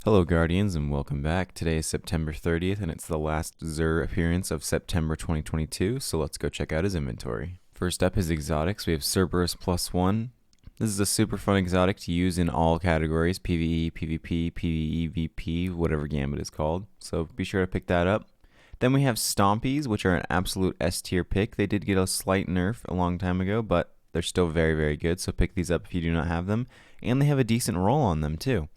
Hello Guardians and welcome back. Today is September 30th and it's the last XUR appearance of September 2022, so let's go check out his inventory. First up, his exotics. We have Cerberus +1. This is a super fun exotic to use in all categories, PvE, PvP, PvE, VP, whatever gambit is called, so be sure to pick that up. Then we have Stompies, which are an absolute S tier pick. They did get a slight nerf a long time ago, but they're still very, very good, so pick these up if you do not have them. And they have a decent roll on them too.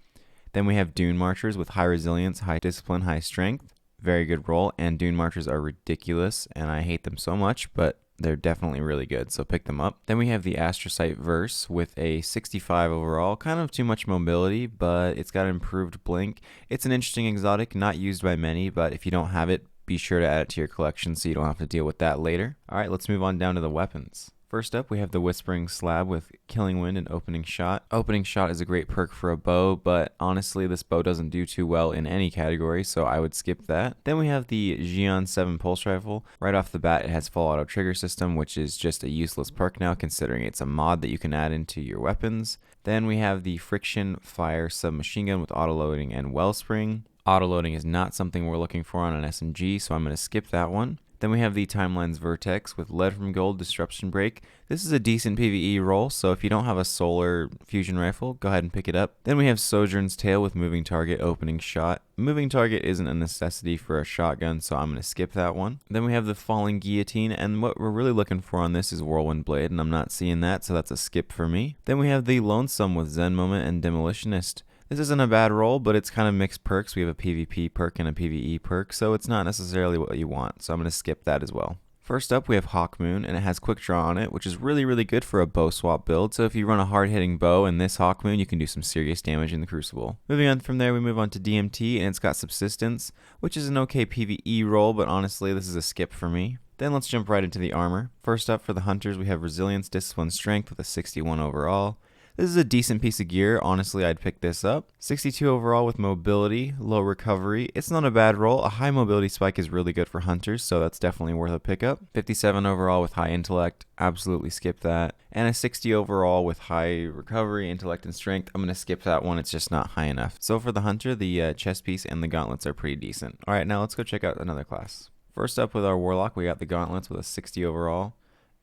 Then we have Dune Marchers with high resilience, high discipline, high strength. Very good roll, and Dune Marchers are ridiculous, and I hate them so much, but they're definitely really good, so pick them up. Then we have the Astrocyte Verse with a 65 overall. Kind of too much mobility, but it's got improved blink. It's an interesting exotic, not used by many, but if you don't have it, be sure to add it to your collection so you don't have to deal with that later. Alright, let's move on down to the weapons. First up, we have the Whispering Slab with Killing Wind and Opening Shot. Opening Shot is a great perk for a bow, but honestly, this bow doesn't do too well in any category, so I would skip that. Then we have the Xion 7 Pulse Rifle. Right off the bat, it has Full Auto Trigger System, which is just a useless perk now, considering it's a mod that you can add into your weapons. Then we have the Friction Fire Submachine Gun with Autoloading and Wellspring. Autoloading is not something we're looking for on an SMG, so I'm going to skip that one. Then we have the Timeline's Vertex with Lead from Gold, Disruption Break. This is a decent PvE roll, so if you don't have a solar fusion rifle, go ahead and pick it up. Then we have Sojourn's Tail with Moving Target, Opening Shot. Moving Target isn't a necessity for a shotgun, so I'm going to skip that one. Then we have the Falling Guillotine, and what we're really looking for on this is Whirlwind Blade, and I'm not seeing that, so that's a skip for me. Then we have the Lonesome with Zen Moment and Demolitionist. This isn't a bad roll, but it's kind of mixed perks. We have a PvP perk and a PvE perk, so it's not necessarily what you want, so I'm going to skip that as well. First up, we have Hawk Moon, and it has Quick Draw on it, which is really, really good for a bow swap build. So if you run a hard-hitting bow in this Hawk Moon, you can do some serious damage in the Crucible. Moving on from there, we move on to DMT, and it's got Subsistence, which is an okay PvE roll, but honestly, this is a skip for me. Then let's jump right into the armor. First up, for the Hunters, we have Resilience, Discipline, Strength with a 61 overall. This is a decent piece of gear. Honestly, I'd pick this up. 62 overall with mobility, low recovery. It's not a bad roll. A high mobility spike is really good for hunters, so that's definitely worth a pickup. 57 overall with high intellect. Absolutely skip that. And a 60 overall with high recovery, intellect, and strength. I'm going to skip that one. It's just not high enough. So for the hunter, the chest piece and the gauntlets are pretty decent. All right, now let's go check out another class. First up with our warlock, we got the gauntlets with a 60 overall.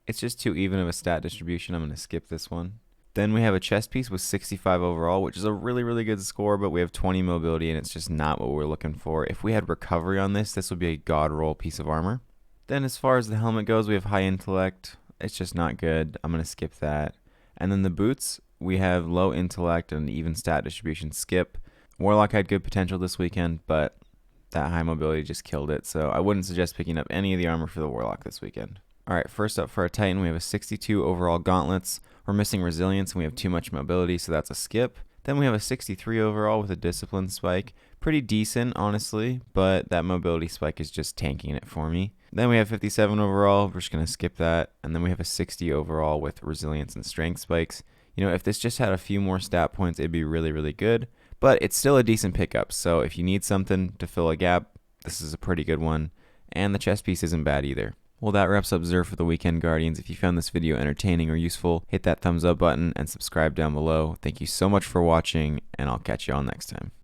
It's just too even of a stat distribution. I'm going to skip this one. Then we have a chest piece with 65 overall, which is a really, really good score, but we have 20 mobility, and it's just not what we're looking for. If we had recovery on this, this would be a god roll piece of armor. Then as far as the helmet goes, we have high intellect. It's just not good. I'm going to skip that. And then the boots, we have low intellect and even stat distribution, skip. Warlock had good potential this weekend, but that high mobility just killed it, so I wouldn't suggest picking up any of the armor for the Warlock this weekend. Alright, first up for our Titan, we have a 62 overall gauntlets. We're missing resilience and we have too much mobility, so that's a skip. Then we have a 63 overall with a discipline spike. Pretty decent, honestly, but that mobility spike is just tanking it for me. Then we have 57 overall. We're just going to skip that. And then we have a 60 overall with resilience and strength spikes. You know, if this just had a few more stat points, it'd be really, really good. But it's still a decent pickup, so if you need something to fill a gap, this is a pretty good one. And the chest piece isn't bad either. Well, that wraps up XUR for the weekend, Guardians. If you found this video entertaining or useful, hit that thumbs up button and subscribe down below. Thank you so much for watching, and I'll catch you all next time.